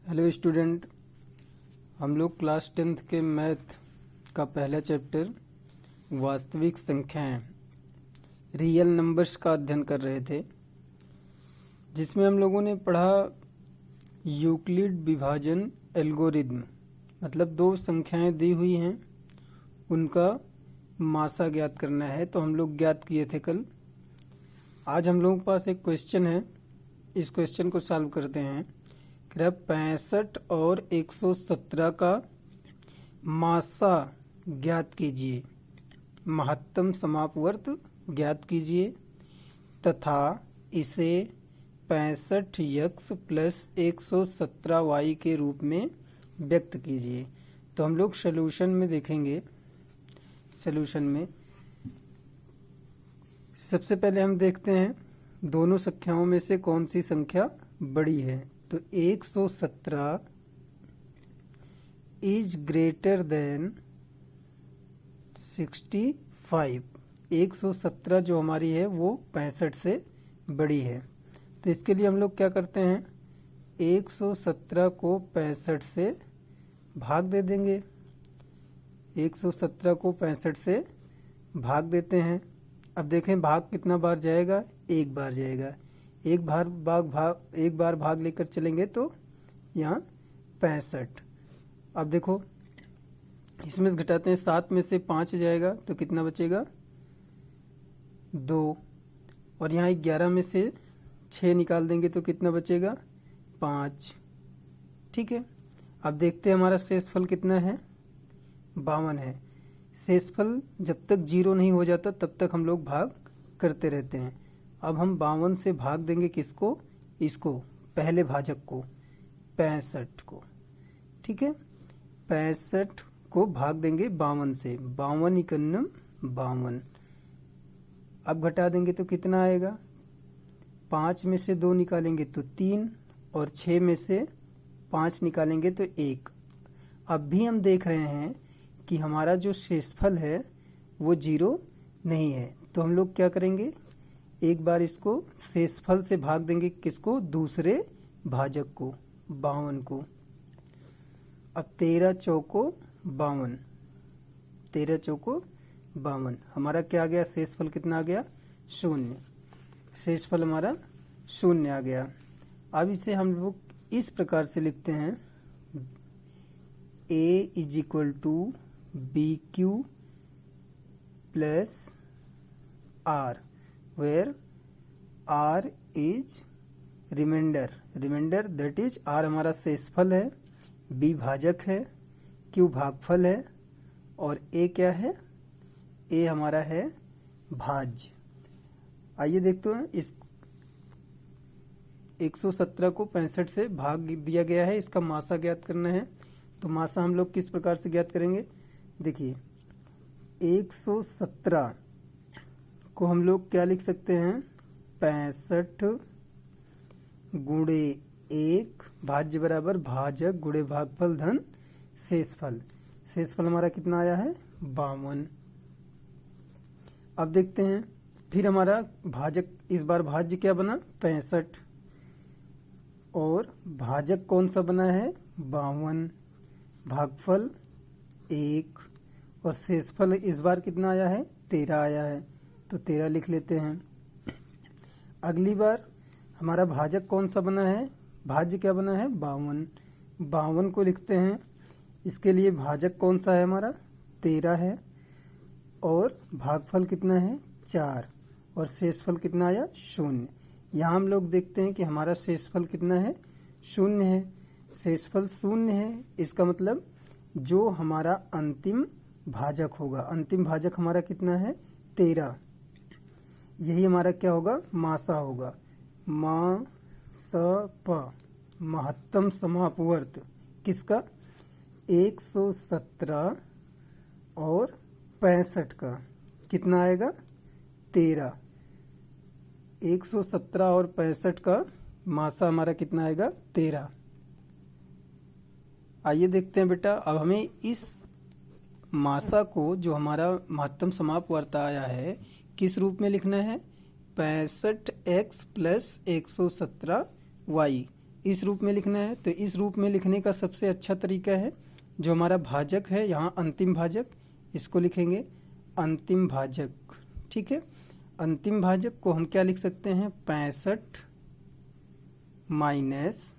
Hello student, हम लोग class 10th के मैथ का पहला चैप्टर वास्तविक संख्याएं रियल नंबर्स का अध्ययन कर रहे थे, जिसमें हम लोगों ने पढ़ा यूक्लिड विभाजन एल्गोरिथम। मतलब दो संख्याएं दी हुई हैं, उनका मासा ज्ञात करना है। तो हम लोग ज्ञात किए थे कल। आज हम लोगों के पास एक क्वेश्चन है, इस क्वेश्चन को सॉल्व करते हैं। 65 और 117 का मासा ज्ञात कीजिए, महत्तम समापवर्त ज्ञात कीजिए तथा इसे 65x प्लस 117y के रूप में व्यक्त कीजिए। तो हम लोग सॉल्यूशन में देखेंगे। सॉल्यूशन में सबसे पहले हम देखते हैं दोनों संख्याओं में से कौन सी संख्या बड़ी है। तो 117 इज ग्रेटर देन 65। 117 जो हमारी है वो 65 से बड़ी है। तो इसके लिए हम लोग क्या करते हैं, 117 को 65 से भाग दे देंगे। 117 को 65 से भाग देते हैं। अब देखें भाग कितना बार जाएगा, एक बार जाएगा। एक बार भाग लेकर चलेंगे तो यहाँ 65। अब देखो इसमें से घटाते हैं, 7 में से 5 जाएगा तो कितना बचेगा, 2। और यहाँ 11 में से 6 निकाल देंगे तो कितना बचेगा, 5। ठीक है। अब देखते हैं हमारा शेषफल कितना है, 52 है। शेषफल जब तक 0 नहीं हो जाता तब तक हम लोग भाग करते रहते हैं। अब हम 52 से भाग देंगे किसको, इसको पहले भाजक को, 65 को। ठीक है, 65 को भाग देंगे 52 से, 52 इकन्नम 52। अब घटा देंगे तो कितना आएगा, 5 में से 2 निकालेंगे तो 3 और 6 में से 5 निकालेंगे तो 1। अब भी हम देख रहे हैं कि हमारा जो शेषफल है वो 0 नहीं है। तो हम लोग क्या करेंगे, एक बार इसको शेषफल से भाग देंगे किसको, दूसरे भाजक को, 52 को। अब 13 चौको 52, 13 चौको 52। हमारा क्या आ गया, शेषफल कितना आ गया, 0। शेषफल हमारा 0 आ गया। अब इसे हम लोग इस प्रकार से लिखते हैं, a = BQ plus R, where R is remainder that is R हमारा शेषफल है, B भाजक है, Q भागफल है और A क्या है, A हमारा है भाज्य। आइए देखते हैं, इस 117 को 65 से भाग दिया गया है, इसका मासा ज्ञात करना है। तो मासा हम लोग किस प्रकार से ज्ञात करेंगे, देखिए 117 को हम लोग क्या लिख सकते हैं, 65 गुणे 1 भाज्य बराबर भाजक गुणे भागफल धन शेषफल। शेषफल हमारा कितना आया है, 52। अब देखते हैं फिर हमारा भाजक, इस बार भाज्य क्या बना, 65 और भाजक कौन सा बना है, 52। भागफल 1 और शेषफल इस बार कितना आया है, 13 आया है। तो 13 लिख लेते हैं। अगली बार हमारा भाजक कौन सा बना है, भाज्य क्या बना है, 52। 52 को लिखते हैं। इसके लिए भाजक कौन सा है हमारा, 13 है और भागफल कितना है, 4 और शेषफल कितना आया, 0। यहाँ हम लोग देखते हैं कि हमारा शेषफल कितना है, 0 है। शेषफल 0 है, इसका मतलब जो हमारा अंतिम भाजक होगा, अंतिम भाजक हमारा कितना है, 13। यही हमारा क्या होगा, मासा होगा। महत्तम समापवर्त किसका, 117 और 65 का कितना आएगा, 13। 117 और 65 का मासा हमारा कितना आएगा, 13। आइए देखते हैं बेटा, अब हमें इस मासा को, जो हमारा महत्तम समापवर्त आया है, किस रूप में लिखना है, 65x प्लस 117y। इस रूप में लिखना है तो इस रूप में लिखने का सबसे अच्छा तरीका है, जो हमारा भाजक है यहाँ अंतिम भाजक, इसको लिखेंगे अंतिम भाजक। ठीक है, अंतिम भाजक को हम क्या लिख सकते हैं, 65 माइनस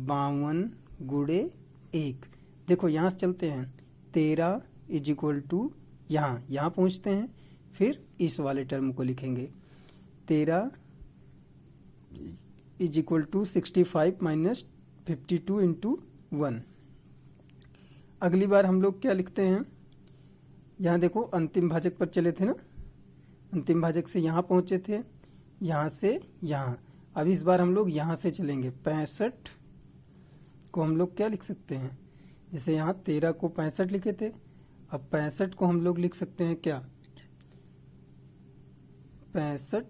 52 गुणे 1। देखो यहाँ से चलते हैं, 13 इज इक्वल टू यहाँ पहुँचते हैं, फिर इस वाले टर्म को लिखेंगे 13 is equal to 65 minus 52 into 1। अगली बार हम लोग क्या लिखते हैं, यहाँ देखो अंतिम भाजक पर चले थे ना, अंतिम भाजक से यहाँ पहुँचे थे, यहाँ से यहाँ। अब इस बार हम लोग यहाँ से चलेंगे, 65 को हम लोग क्या लिख सकते हैं, जैसे यहाँ 13 को 65 लिखे थे, अब 65 को हम लोग लिख सकते हैं क्या, 65।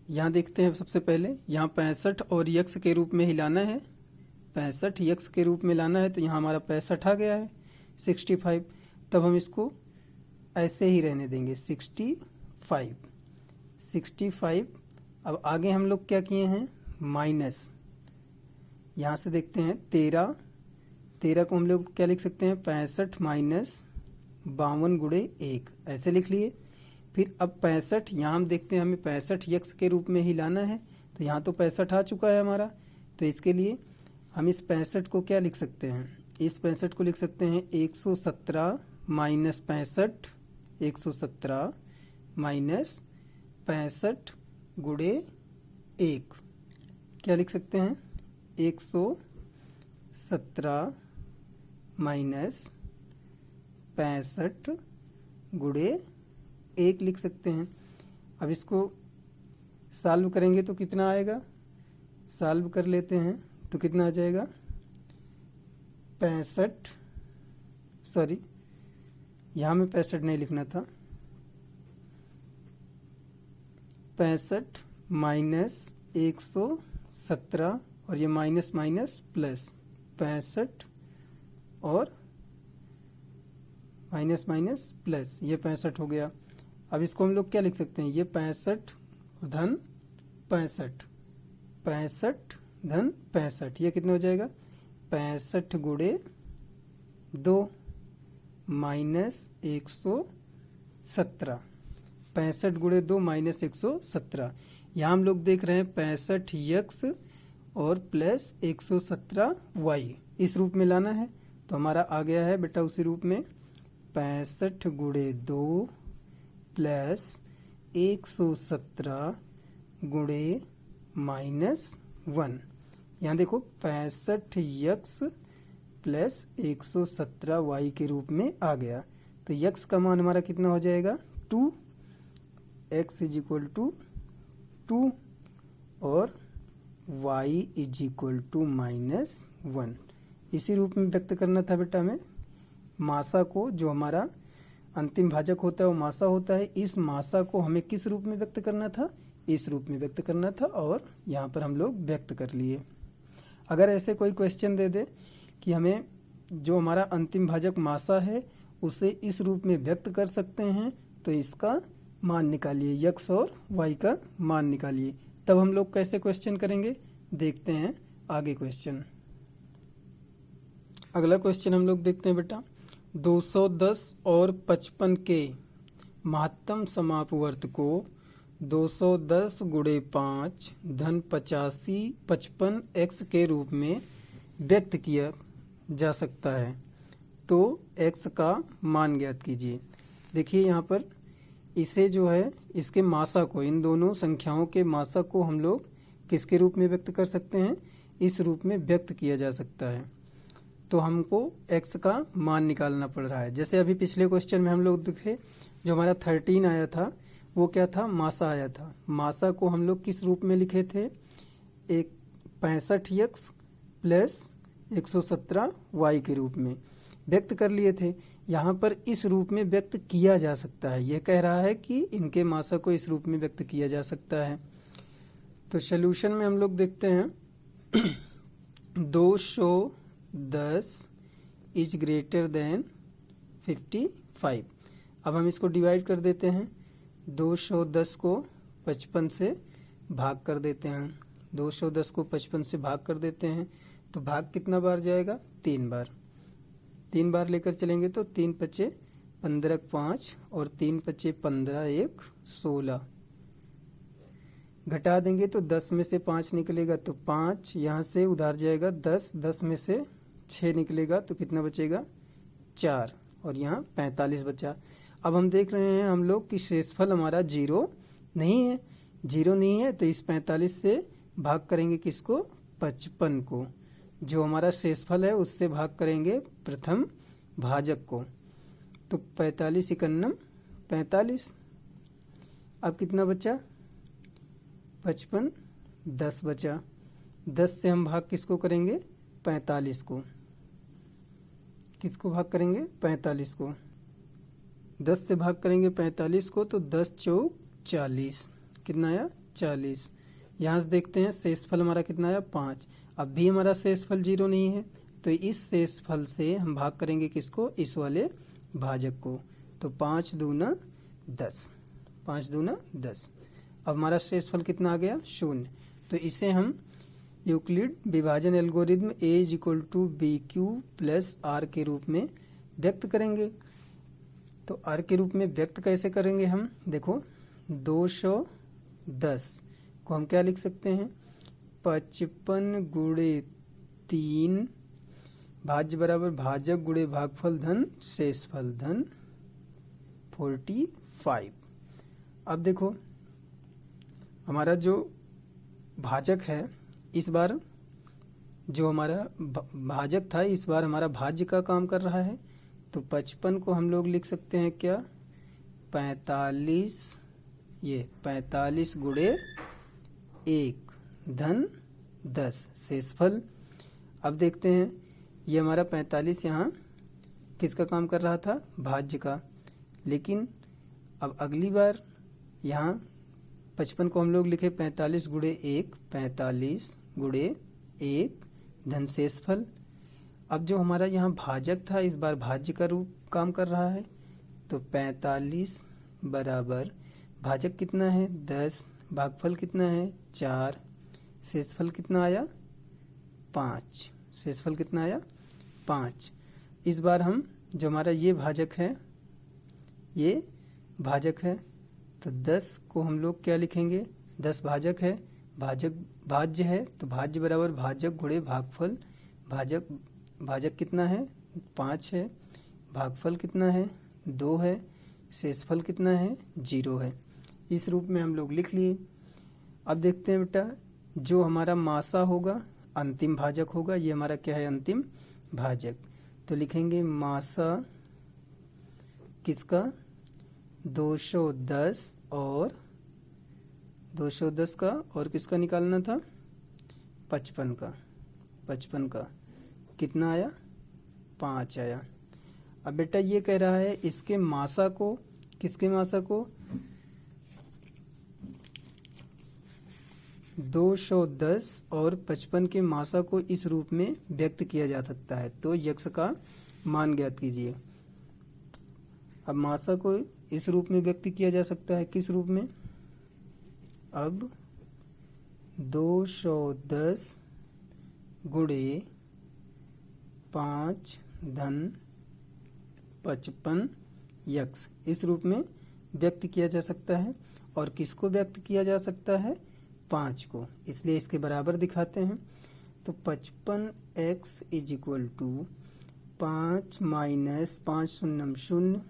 यहाँ देखते हैं सबसे पहले, यहाँ 65 और यक्स के रूप में ही लाना है, 65 यक्स के रूप में लाना है, तो यहाँ हमारा 65 आ गया है 65। तब हम इसको ऐसे ही रहने देंगे 65। अब आगे हम लोग क्या किए हैं, माइनस, यहाँ से देखते हैं 13 को हम लोग क्या लिख सकते हैं, 65 माइनस 52 गुणे 1, ऐसे लिख लिए। फिर अब 65 यहाँ हम देखते हैं, हमें 65 यक्स के रूप में ही लाना है, तो यहाँ तो 65 आ चुका है हमारा, तो इसके लिए हम इस 65 को क्या लिख सकते हैं, इस 65 को लिख सकते हैं 117 माइनस 65, 117 माइनस 65 गुणे 1, क्या लिख सकते हैं, 117 माइनस 65 गुणे 1 लिख सकते हैं। अब इसको सॉल्व करेंगे तो कितना आएगा, सॉल्व कर लेते हैं तो कितना आ जाएगा, 65, सॉरी यहाँ में 65 नहीं लिखना था, 65 माइनस 117 और ये माइनस माइनस प्लस, 65 और माइनस माइनस प्लस, ये 65 हो गया। अब इसको हम लोग क्या लिख सकते हैं, ये 65 धन 65, 65 धन 65, ये कितना हो जाएगा, 65 गुणे 2 माइनस 117, 65 गुणे 2 माइनस 117। यहाँ हम लोग देख रहे हैं 65 यक्स और प्लस 117 वाई, इस रूप में लाना है, तो हमारा आ गया है बेटा उसी रूप में, 65 गुणे 2 प्लस 117 गुणे माइनस 1। यहाँ देखो 65 यक्स प्लस 117 वाई के रूप में आ गया, तो यक्स का मान हमारा कितना हो जाएगा, 2, एक्स इज इक्वल टू 2 और y is equal to minus 1। इसी रूप में व्यक्त करना था बेटा हमें, मासा को, जो हमारा अंतिम भाजक होता है वो मासा होता है, इस मासा को हमें किस रूप में व्यक्त करना था, इस रूप में व्यक्त करना था, और यहाँ पर हम लोग व्यक्त कर लिए। अगर ऐसे कोई क्वेश्चन दे दे कि हमें जो हमारा अंतिम भाजक मासा है उसे इस रूप में व्यक्त कर सकते हैं, तो इसका मान निकालिए, यक्स और वाई का मान निकालिए। तब हम लोग कैसे क्वेश्चन करेंगे, देखते हैं आगे क्वेश्चन। अगला क्वेश्चन हम लोग देखते हैं बेटा, 210 और 55 के महत्तम समापवर्त को 210 गुणे 5 धन 85 55 एक्स के रूप में व्यक्त किया जा सकता है, तो एक्स का मान ज्ञात कीजिए। देखिए यहाँ पर इसे जो है, इसके मासा को, इन दोनों संख्याओं के मासा को हम लोग किसके रूप में व्यक्त कर सकते हैं, इस रूप में व्यक्त किया जा सकता है। तो हमको x का मान निकालना पड़ रहा है। जैसे अभी पिछले क्वेश्चन में हम लोग देखे, जो हमारा 13 आया था वो क्या था, मासा आया था। मासा को हम लोग किस रूप में लिखे थे, एक 65x प्लस 117 y के रूप में व्यक्त कर लिए थे। यहाँ पर इस रूप में व्यक्त किया जा सकता है, यह कह रहा है कि इनके मासा को इस रूप में व्यक्त किया जा सकता है। तो सॉल्यूशन में हम लोग देखते हैं 210 इज ग्रेटर देन 55। अब हम इसको डिवाइड कर देते हैं, 210 को 55 से भाग कर देते हैं। 210 को 55 से भाग कर देते हैं तो भाग कितना बार जाएगा? 3 बार। 3 बार लेकर चलेंगे तो 3 पचे 15 5 और 3 पचे 15 1 16। घटा देंगे तो 10 में से 5 निकलेगा तो 5, यहाँ से उधार जाएगा 10, 10 में से 6 निकलेगा तो कितना बचेगा? 4 और यहाँ 45 बचा। अब हम देख रहे हैं हम लोग कि शेषफल हमारा 0 नहीं है। 0 नहीं है तो इस 45 से भाग करेंगे किसको? 55 को। जो हमारा शेषफल है उससे भाग करेंगे प्रथम भाजक को। तो 45 51 45। अब कितना बचा? 55, 10 बचा। 10 से हम भाग किसको करेंगे? 45 को। किसको भाग करेंगे? 45 को। 10 से भाग करेंगे 45 को तो 10 चौक 40। कितना आया? 40। यहाँ से देखते हैं शेषफल हमारा कितना आया? 5। अब भी हमारा शेषफल 0 नहीं है तो इस शेषफल से हम भाग करेंगे किसको? इस वाले भाजक को। तो 5 दूना 10, 5 दूना 10। अब हमारा शेषफल कितना आ गया? 0। तो इसे हम यूक्लिड विभाजन algorithm A BQ plus R के रूप में व्यक्त करेंगे। तो R के रूप में व्यक्त कैसे करेंगे हम? देखो 210 को हम क्या लिख सकते हैं? 55 गुणे 3 भाज्य बराबर भाजक गुणे भागफल धन शेषफल धन 45। अब देखो हमारा जो भाजक है इस बार जो हमारा भाजक था इस बार हमारा भाज्य का काम कर रहा है। तो 55 को हम लोग लिख सकते हैं क्या? 45, ये 45 गुणे 1 धन 10 शेषफल। अब देखते हैं ये हमारा 45 यहाँ किसका काम कर रहा था? भाज्य का। लेकिन अब अगली बार यहाँ 55 को हम लोग लिखे 45 गुणे 1, 45 गुणे 1 धन शेषफल। अब जो हमारा यहाँ भाजक था इस बार भाज्य का रूप काम कर रहा है। तो 45 बराबर भाजक कितना है? 10, भागफल कितना है? 4, शेषफल कितना आया? 5। शेषफल कितना आया? 5। इस बार हम जो हमारा ये भाजक है ये भाजक है तो 10 को हम लोग क्या लिखेंगे? 10 भाजक है, भाजक भाज्य है तो भाज्य बराबर भाजक गुणे भागफल। भाजक कितना है? 5 है, भागफल कितना है? 2 है, शेषफल कितना है? 0 है। इस रूप में हम लोग लिख लिए। अब देखते हैं बेटा जो हमारा मासा होगा अंतिम भाजक होगा। ये हमारा क्या है? अंतिम भाजक। तो लिखेंगे मासा किसका? 210 और 210 का और किसका निकालना था? 55 का। 55 का कितना आया? 5 आया। अब बेटा ये कह रहा है इसके मासा को, किसके मासा को? 210 और 55 के मासा को इस रूप में व्यक्त किया जा सकता है। तो यक्ष का मान ज्ञात कीजिए। अब मासा को इस रूप में व्यक्त किया जा सकता है, किस रूप में? अब 210 गुणे 5 धन 55 यक्ष इस रूप में व्यक्त किया जा सकता है। और किसको व्यक्त किया जा सकता है? 5 को। इसलिए इसके बराबर दिखाते हैं। तो 55x is equal to 5 minus 5 शून्यम 0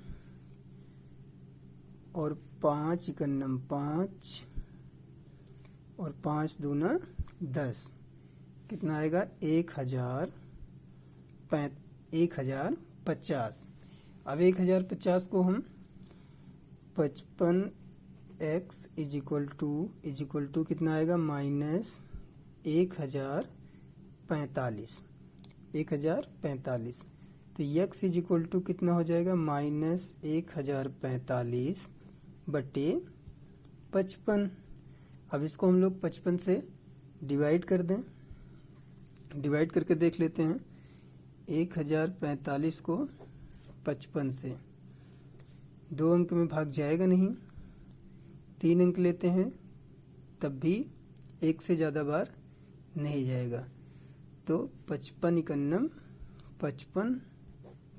और 5 इकन्नम 5 और 5 दूना 10। कितना आएगा? 1050। अब 1050 को हम 55x इज इक्वल टू कितना आएगा? माइनस 1045। तो x इज इक्वल टू कितना हो जाएगा? माइनस 1045 बटे 55। अब इसको हम लोग 55 से डिवाइड कर दें। डिवाइड करके देख लेते हैं। 1045 को 55 से 2 अंक में भाग जाएगा नहीं। 3 अंक लेते हैं तब भी एक से ज़्यादा बार नहीं जाएगा। तो 55 इकन्नम 55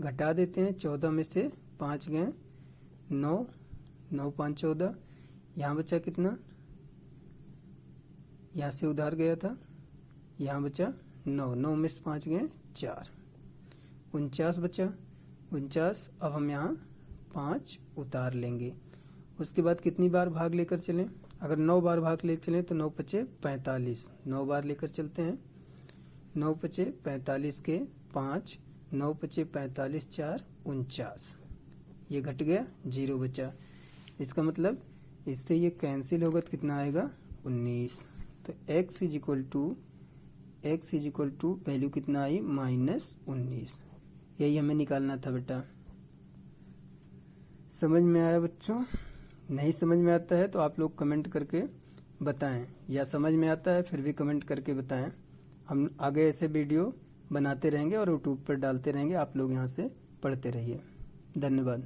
घटा देते हैं, 14 में से 5 गए 9, 9 5 14। यहाँ बचा कितना, यहाँ से उधार गया था, यहाँ बचा 9, 9 में से 5 गए 4, 49 बचा। 49 अब हम यहाँ 5 उतार लेंगे। उसके बाद कितनी बार भाग लेकर चलें, अगर 9 बार भाग लेकर चलें तो 9 पचे 45, 9 बार लेकर चलते हैं। 9 पचे 45 के 5, 9 पचे 45 4 49, ये घट गया 0 बचा। इसका मतलब इससे ये कैंसिल होगा तो कितना आएगा 19। तो x is equal to value कितना आई -19। यही हमें निकालना था बेटा। समझ में आया बच्चों? नहीं समझ में आता है तो आप लोग कमेंट करके बताएं, या समझ में आता है फिर भी कमेंट करके बताएं। हम आगे ऐसे वीडियो बनाते रहेंगे और यूट्यूब पर डालते रहेंगे, आप लोग यहाँ से पढ़ते रहिए। धन्यवाद।